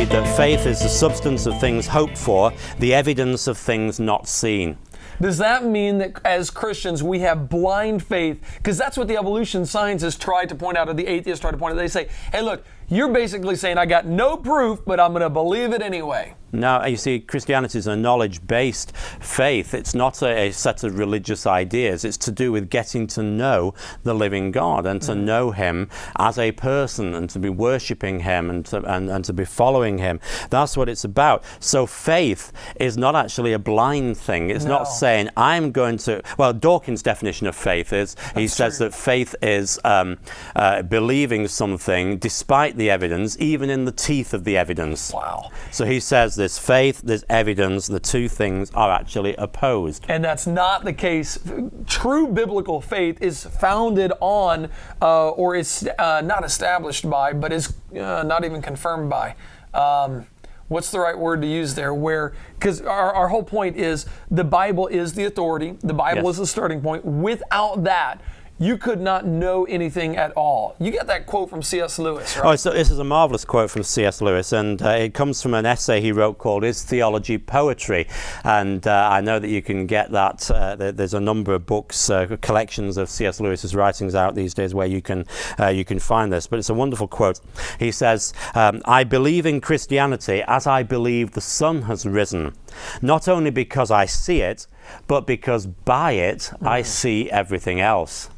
read that faith is the substance of things hoped for, the evidence of things not seen. Does that mean that as Christians we have blind faith? Because that's what the evolution scientists try to point out, or the atheists try to point out. They say, hey, look, you're basically saying I got no proof, but I'm going to believe it anyway. Now, you see, Christianity is a knowledge-based faith. It's not a set of religious ideas. It's to do with getting to know the living God and to know Him as a person and to be worshipping Him and to be following Him. That's what it's about. So faith is not actually a blind thing. It's not saying, I'm going to... Well, Dawkins' definition of faith is, he says that faith is believing something despite the evidence, even in the teeth of the evidence. Wow. So he says there's faith, there's evidence, the two things are actually opposed. And that's not the case. True biblical faith is founded on, or is not established by, but is not even confirmed by. What's the right word to use there? Because our whole point is the Bible is the authority. The Bible is the starting point. Without that, you could not know anything at all. You get that quote from C.S. Lewis, right? Oh, so this is a marvelous quote from C.S. Lewis, and it comes from an essay he wrote called "Is Theology Poetry?" And I know that you can get that. There's a number of books, collections of C.S. Lewis's writings out these days where you can find this. But it's a wonderful quote. He says, "I believe in Christianity as I believe the sun has risen, not only because I see it, but because by it I see everything else."